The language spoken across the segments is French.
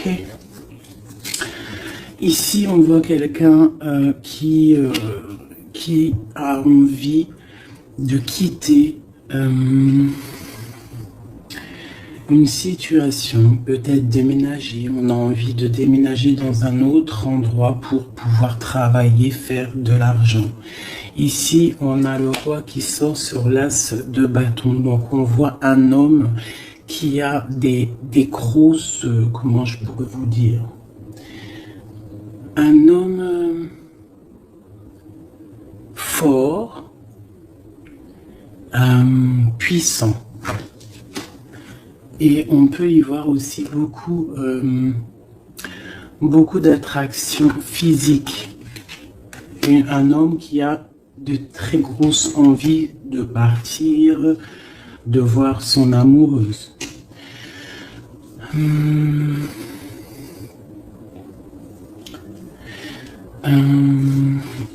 ok? Ici, on voit quelqu'un qui a envie de quitter une situation, peut-être déménager. On a envie de déménager dans un autre endroit pour pouvoir travailler, faire de l'argent. Ici, on a le roi qui sort sur l'as de bâton. Donc, on voit un homme qui a des grosses... comment je pourrais vous dire? Un homme fort, puissant. Et on peut y voir aussi beaucoup d'attractions physiques. Un homme qui a de très grosses envies de partir, de voir son amoureuse.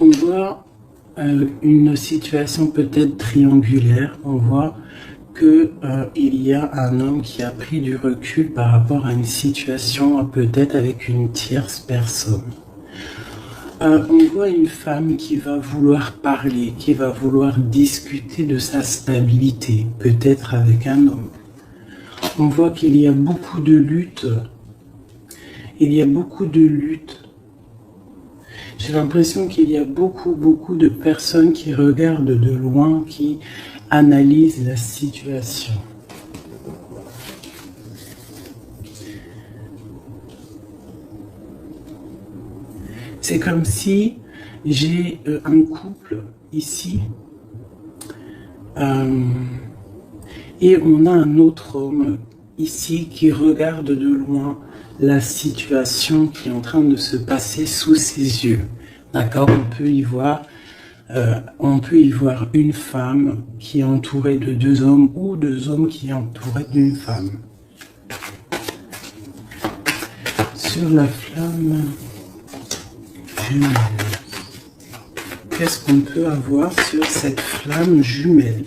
On voit une situation peut-être triangulaire. On voit que il y a un homme qui a pris du recul par rapport à une situation peut-être avec une tierce personne. On voit une femme qui va vouloir parler, qui va vouloir discuter de sa stabilité, peut-être avec un homme. On voit qu'il y a beaucoup de luttes. Il y a beaucoup de luttes. J'ai l'impression qu'il y a beaucoup de personnes qui regardent de loin, qui analysent la situation. C'est comme si j'ai un couple ici et on a un autre homme ici qui regarde de loin la situation qui est en train de se passer sous ses yeux. D'accord, on peut y voir une femme qui est entourée de deux hommes ou deux hommes qui est entourés d'une femme. Sur la flamme jumelle, qu'est-ce qu'on peut avoir sur cette flamme jumelle?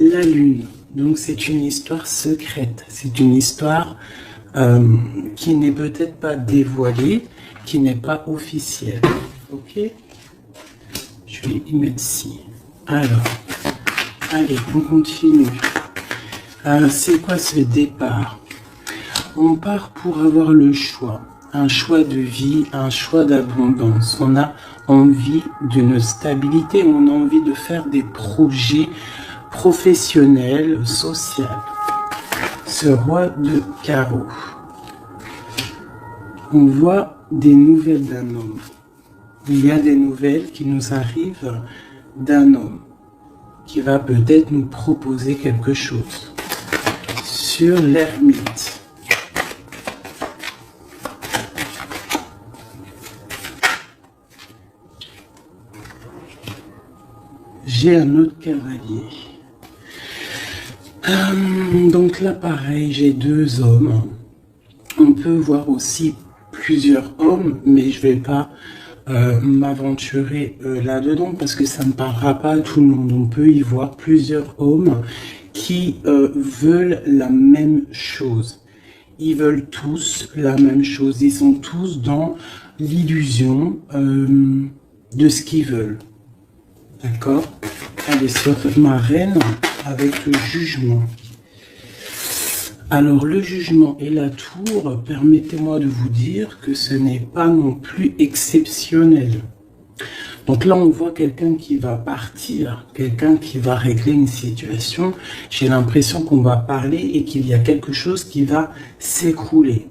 La lune, donc c'est une histoire secrète, c'est une histoire qui n'est peut-être pas dévoilée, qui n'est pas officielle. Ok, je vais y mettre ci. Alors, allez, on continue. C'est quoi ce départ? On part pour avoir le choix, un choix de vie, un choix d'abondance. On a envie d'une stabilité, on a envie de faire des projets professionnels, sociaux. Ce roi de carreau. On voit des nouvelles d'un homme. Il y a des nouvelles qui nous arrivent d'un homme qui va peut-être nous proposer quelque chose. Sur l'ermite. J'ai un autre cavalier. Donc là, pareil, j'ai deux hommes. On peut voir aussi plusieurs hommes, mais je vais pas m'aventurer là-dedans parce que ça ne parlera pas à tout le monde. On peut y voir plusieurs hommes qui veulent la même chose. Ils veulent tous la même chose. Ils sont tous dans l'illusion de ce qu'ils veulent. D'accord? Allez, sur ma reine avec le jugement. Alors, le jugement et la tour, permettez-moi de vous dire que ce n'est pas non plus exceptionnel. Donc là, on voit quelqu'un qui va partir, quelqu'un qui va régler une situation. J'ai l'impression qu'on va parler et qu'il y a quelque chose qui va s'écrouler.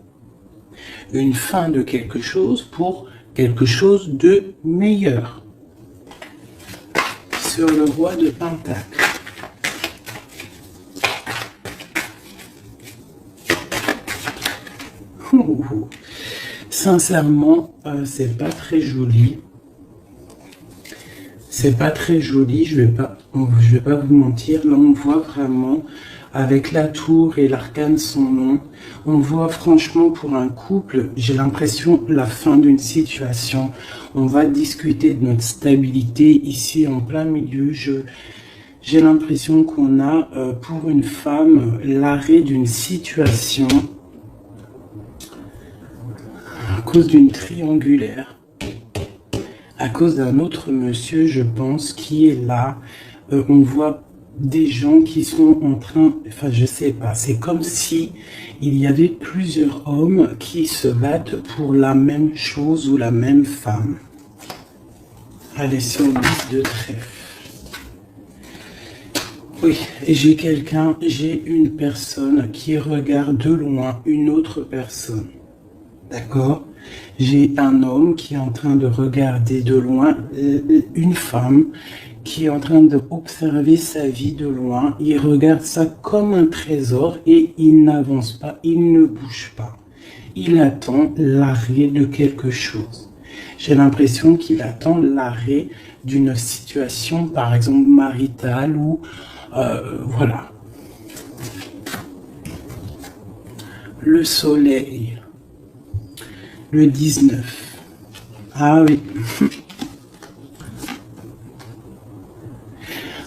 Une fin de quelque chose pour quelque chose de meilleur. Sur le roi de Pentacle. Sincèrement, c'est pas très joli. C'est pas très joli, je vais pas vous mentir. Là, on voit vraiment, avec la tour et l'arcane son nom, on voit franchement pour un couple, j'ai l'impression, la fin d'une situation. On va discuter de notre stabilité ici en plein milieu. J'ai l'impression qu'on a, pour une femme, l'arrêt d'une situation à cause d'une triangulaire, à cause d'un autre monsieur, je pense, qui est là. On voit des gens qui sont en train, enfin je sais pas, c'est comme si il y avait plusieurs hommes qui se battent pour la même chose ou la même femme. Allez, sur le 10 de trèfle. Oui, et j'ai une personne qui regarde de loin une autre personne. D'accord? J'ai un homme qui est en train de regarder de loin une femme qui est en train d'observer sa vie de loin. Il regarde ça comme un trésor et il n'avance pas, il ne bouge pas. Il attend l'arrêt de quelque chose. J'ai l'impression qu'il attend l'arrêt d'une situation, par exemple maritale ou voilà. Le soleil. Le 19. Ah oui.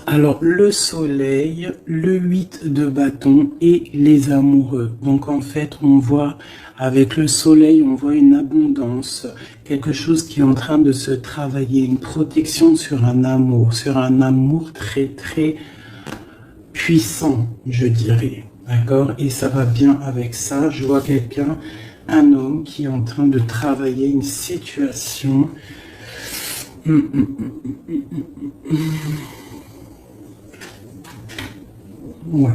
Alors, le soleil, le 8 de bâton et les amoureux. Donc, en fait, on voit, avec le soleil, on voit une abondance, quelque chose qui est en train de se travailler, une protection sur un amour très, très puissant, je dirais. D'accord? Et ça va bien avec ça. Je vois quelqu'un, un homme qui est en train de travailler une situation. Ouais.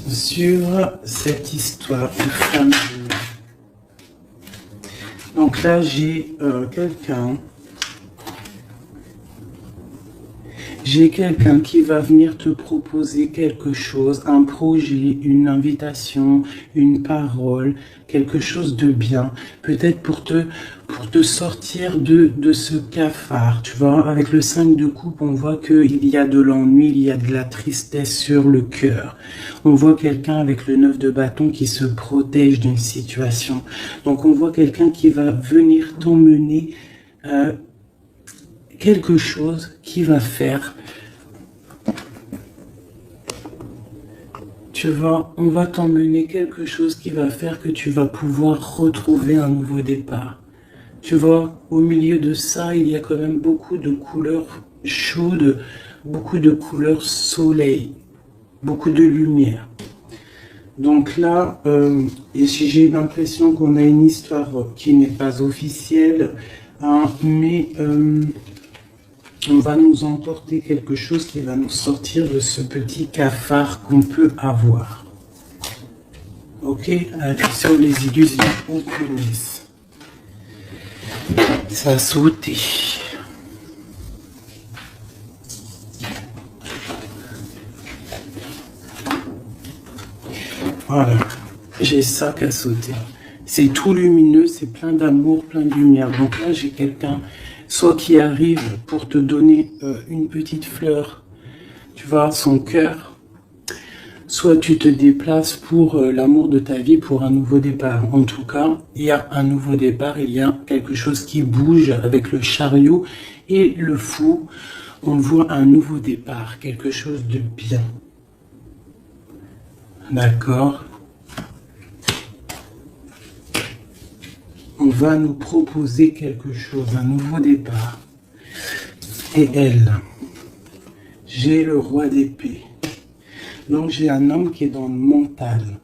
Sur cette histoire de femme. Donc là, j'ai quelqu'un. J'ai quelqu'un qui va venir te proposer quelque chose, un projet, une invitation, une parole, quelque chose de bien. Peut-être pour te sortir de ce cafard. Tu vois, avec le 5 de coupe, on voit qu'il y a de l'ennui, il y a de la tristesse sur le cœur. On voit quelqu'un avec le 9 de bâton qui se protège d'une situation. Donc on voit quelqu'un qui va venir t'emmener quelque chose qui va faire, tu vois, on va t'emmener quelque chose qui va faire que tu vas pouvoir retrouver un nouveau départ. Tu vois, au milieu de ça, il y a quand même beaucoup de couleurs chaudes, beaucoup de couleurs soleil, beaucoup de lumière. Donc là, j'ai l'impression qu'on a une histoire qui n'est pas officielle, hein, mais on va nous emporter quelque chose qui va nous sortir de ce petit cafard qu'on peut avoir. Ok? Sur les illusions occultes. Ça a sauté. Voilà. J'ai ça qui a sauté. C'est tout lumineux, c'est plein d'amour, plein de lumière. Donc là, j'ai quelqu'un, soit qui arrive pour te donner une petite fleur, tu vois, son cœur, soit tu te déplaces pour l'amour de ta vie, pour un nouveau départ. En tout cas, il y a un nouveau départ, il y a quelque chose qui bouge avec le chariot et le fou. On voit un nouveau départ, quelque chose de bien. D'accord? On va nous proposer quelque chose, un nouveau départ. Et elle, j'ai le roi d'épée. Donc j'ai un homme qui est dans le mental.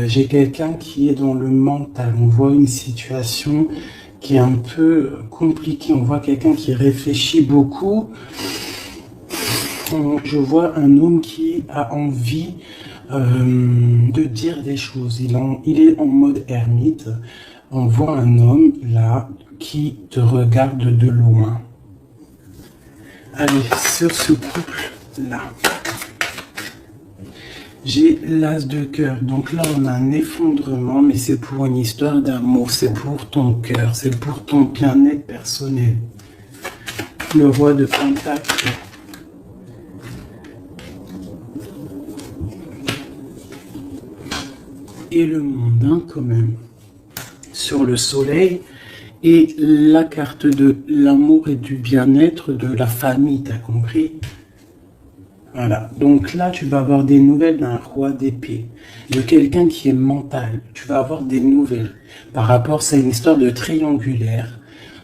J'ai quelqu'un qui est dans le mental. On voit une situation qui est un peu compliquée. On voit quelqu'un qui réfléchit beaucoup. Je vois un homme qui a envie de dire des choses. Il est en mode ermite. On voit un homme là qui te regarde de loin. Allez, sur ce couple-là, j'ai l'as de cœur. Donc là, on a un effondrement, mais c'est pour une histoire d'amour. C'est pour ton cœur. C'est pour ton bien-être personnel. Le roi de Pentacle. Et le mondain quand même. Sur le soleil, Et la carte de l'amour et du bien-être de la famille, t'as compris? Voilà, donc là tu vas avoir des nouvelles d'un roi d'épée, de quelqu'un qui est mental. Tu vas avoir des nouvelles par rapport, c'est une histoire de triangulaire.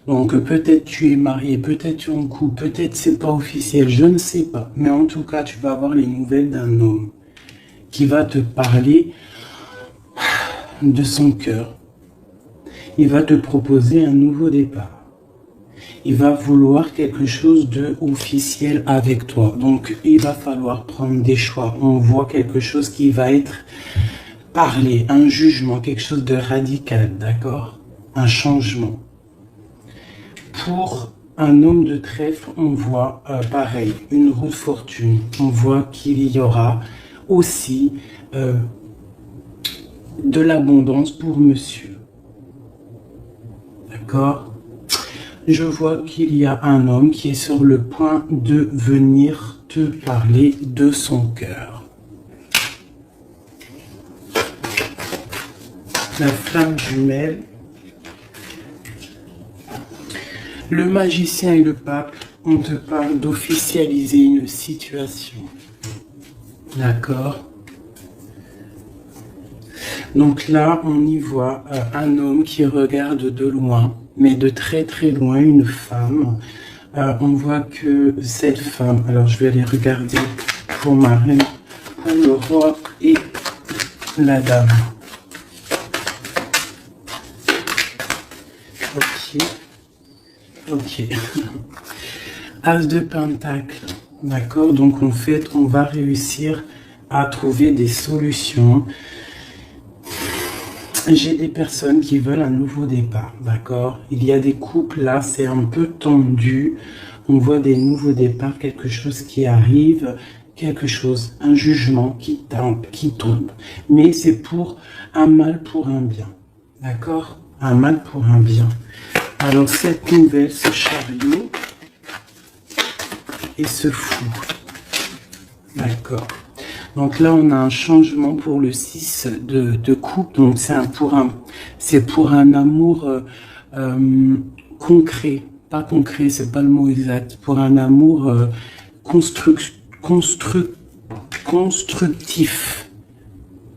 Donc peut-être tu es marié, peut-être tu es en couple, peut-être c'est pas officiel, je ne sais pas. Mais en tout cas, tu vas avoir les nouvelles d'un homme qui va te parler de son cœur. Il va te proposer un nouveau départ. Il va vouloir quelque chose de officiel avec toi. Donc, il va falloir prendre des choix. On voit quelque chose qui va être parlé, un jugement, quelque chose de radical, d'accord? Un changement. Pour un homme de trèfle, on voit pareil, une roue de fortune. On voit qu'il y aura aussi de l'abondance pour monsieur. D'accord? Je vois qu'il y a un homme qui est sur le point de venir te parler de son cœur. La flamme jumelle. Le magicien et le pape, on te parle d'officialiser une situation. D'accord? Donc là, on y voit un homme qui regarde de loin, mais de très très loin, une femme. On voit que cette femme, alors je vais aller regarder pour ma reine, pour le roi et la dame. Ok. Ok. As de Pentacle. D'accord? Donc en fait, on va réussir à trouver des solutions. J'ai des personnes qui veulent un nouveau départ, d'accord? Il y a des couples, là, c'est un peu tendu. On voit des nouveaux départs, quelque chose qui arrive, quelque chose, un jugement qui tombe. Mais c'est pour un mal pour un bien, d'accord? Un mal pour un bien. Alors, cette nouvelle, ce chariot et ce fou, d'accord? Donc là, on a un changement pour le 6 de coupe. Donc c'est pour un amour concret. Pas concret, c'est pas le mot exact. Pour un amour constructif.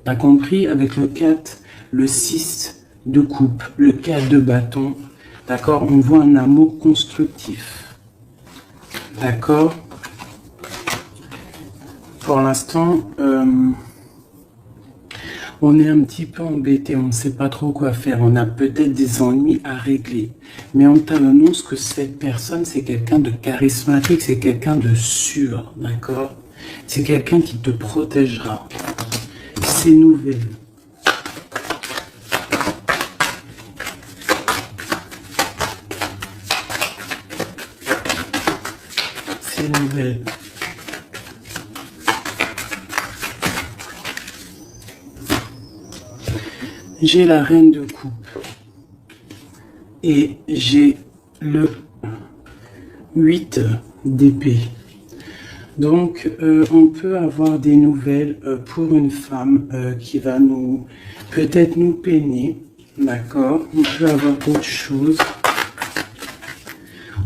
T'as compris? Avec le 4, le 6 de coupe, le 4 de bâton. D'accord? On voit un amour constructif. D'accord? Pour l'instant, on est un petit peu embêté, on ne sait pas trop quoi faire, on a peut-être des ennuis à régler. Mais on t'annonce que cette personne, c'est quelqu'un de charismatique, c'est quelqu'un de sûr, d'accord? C'est quelqu'un qui te protégera. C'est nouvelle. C'est nouvelle. J'ai la reine de coupe et j'ai le 8 d'épée. Donc, on peut avoir des nouvelles pour une femme qui va peut-être nous peiner, d'accord? On peut avoir autre chose.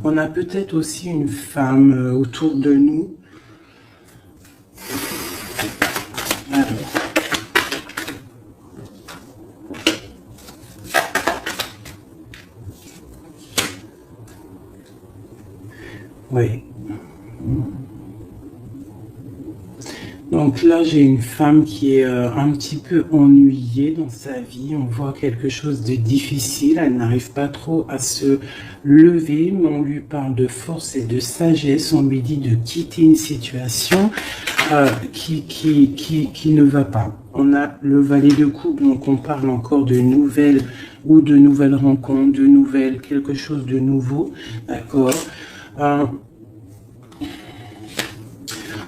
On a peut-être aussi une femme autour de nous. Alors. Oui. Donc là, j'ai une femme qui est un petit peu ennuyée dans sa vie. On voit quelque chose de difficile. Elle n'arrive pas trop à se lever, mais on lui parle de force et de sagesse. On lui dit de quitter une situation qui ne va pas. On a le valet de coupe, donc on parle encore de nouvelles ou de nouvelles rencontres, de nouvelles, quelque chose de nouveau. D'accord.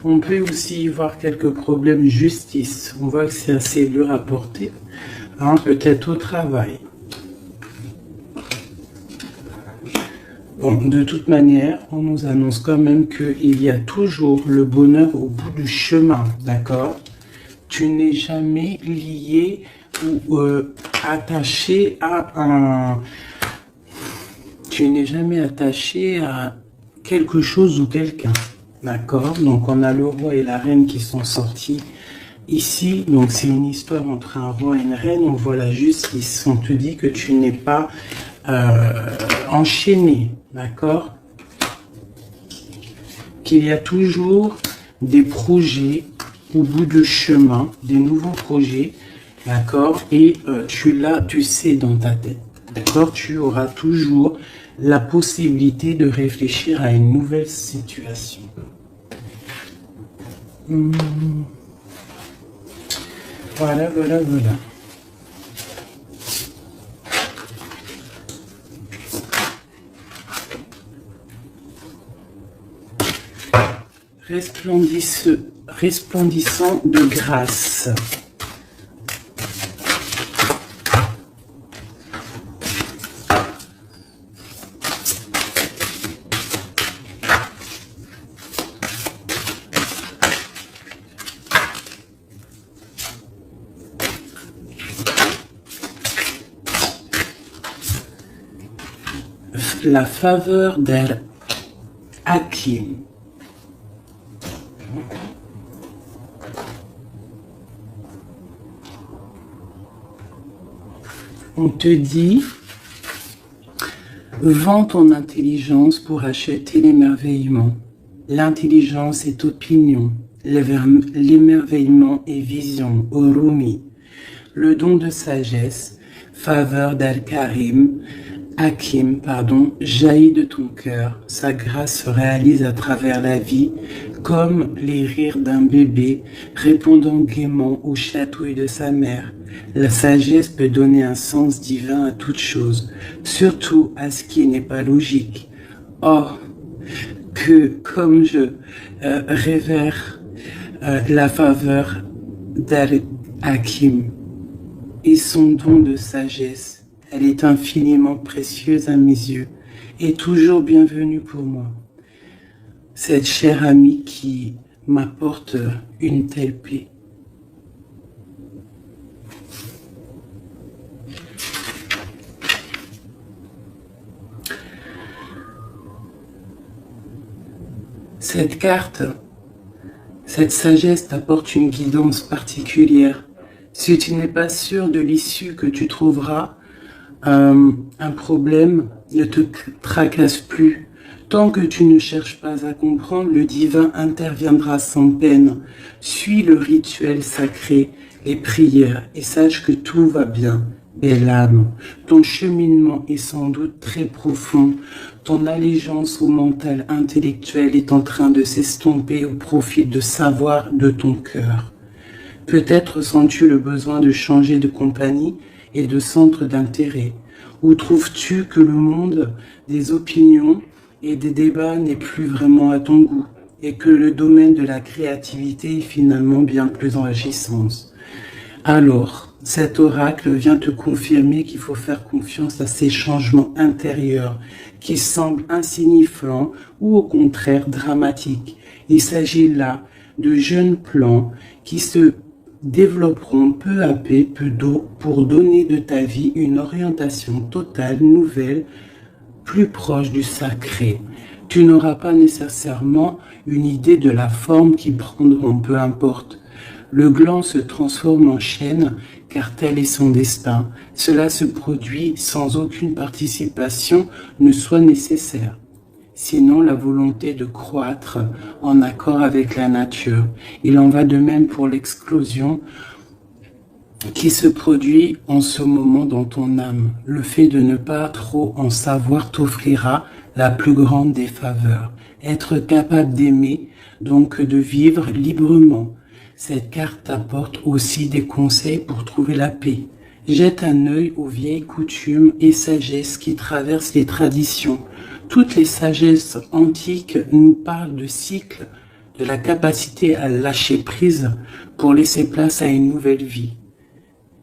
On peut aussi y voir quelques problèmes de justice. On voit que c'est assez dur à porter. Hein, peut-être au travail. Bon, de toute manière, on nous annonce quand même qu'il y a toujours le bonheur au bout du chemin. D'accord? Tu n'es jamais lié ou attaché à Tu n'es jamais attaché à quelque chose ou quelqu'un. D'accord? Donc on a le roi et la reine qui sont sortis ici. Donc c'est une histoire entre un roi et une reine. On voit la justice. On te dit que tu n'es pas enchaîné. D'accord? Qu'il y a toujours des projets au bout du chemin, des nouveaux projets. D'accord? Et tu sais dans ta tête. D'accord? Tu auras toujours la possibilité de réfléchir à une nouvelle situation. Voilà, voilà, voilà. Resplendissant de grâce. La faveur d'Al-Hakim. On te dit, vends ton intelligence pour acheter l'émerveillement. L'intelligence est opinion, l'émerveillement est vision, Urumi. Le don de sagesse, faveur d'Al-Karim, Hakim, jaillit de ton cœur. Sa grâce se réalise à travers la vie, comme les rires d'un bébé répondant gaiement aux chatouilles de sa mère. La sagesse peut donner un sens divin à toute chose, surtout à ce qui n'est pas logique. Oh, que comme je révère la faveur d'Al-Hakim et son don de sagesse, elle est infiniment précieuse à mes yeux et toujours bienvenue pour moi. Cette chère amie qui m'apporte une telle paix. Cette carte, cette sagesse t'apporte une guidance particulière. Si tu n'es pas sûr de l'issue que tu trouveras, un problème ne te tracasse plus. Tant que tu ne cherches pas à comprendre, le divin interviendra sans peine. Suis le rituel sacré, les prières, et sache que tout va bien. Belle âme, ton cheminement est sans doute très profond. Ton allégeance au mental intellectuel est en train de s'estomper au profit de savoir de ton cœur. Peut-être sens-tu le besoin de changer de compagnie et de centre d'intérêt. Où trouves-tu que le monde des opinions et des débats n'est plus vraiment à ton goût et que le domaine de la créativité est finalement bien plus enrichissant? Alors, cet oracle vient te confirmer qu'il faut faire confiance à ces changements intérieurs qui semblent insignifiants ou au contraire dramatiques. Il s'agit là de jeunes plans qui se développeront peu à peu pour donner de ta vie une orientation totale, nouvelle, plus proche du sacré. Tu n'auras pas nécessairement une idée de la forme qu'ils prendront, peu importe. Le gland se transforme en chêne, car tel est son destin. Cela se produit sans aucune participation ne soit nécessaire. Sinon, la volonté de croître en accord avec la nature. Il en va de même pour l'explosion qui se produit en ce moment dans ton âme. Le fait de ne pas trop en savoir t'offrira la plus grande des faveurs. Être capable d'aimer, donc de vivre librement. Cette carte apporte aussi des conseils pour trouver la paix. Jette un œil aux vieilles coutumes et sagesses qui traversent les traditions. Toutes les sagesses antiques nous parlent de cycles, de la capacité à lâcher prise pour laisser place à une nouvelle vie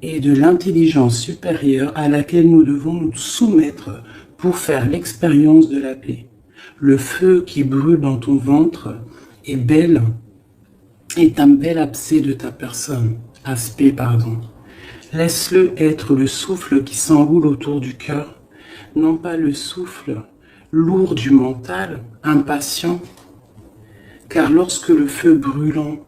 et de l'intelligence supérieure à laquelle nous devons nous soumettre pour faire l'expérience de la paix. Le feu qui brûle dans ton ventre est un bel aspect de ta personne. Laisse-le être le souffle qui s'enroule autour du cœur non pas le souffle lourd du mental, impatient, car lorsque le feu brûlant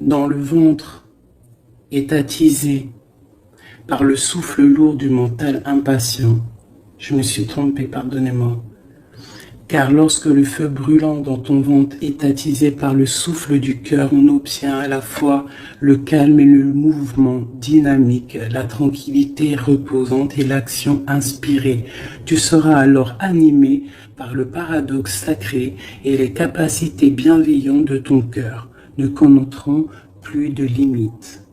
dans le ventre est attisé par le souffle lourd du mental impatient, je me suis trompé, pardonnez-moi. Car lorsque le feu brûlant dans ton ventre est attisé par le souffle du cœur, on obtient à la fois le calme et le mouvement dynamique, la tranquillité reposante et l'action inspirée. Tu seras alors animé par le paradoxe sacré et les capacités bienveillantes de ton cœur ne connaîtront plus de limites.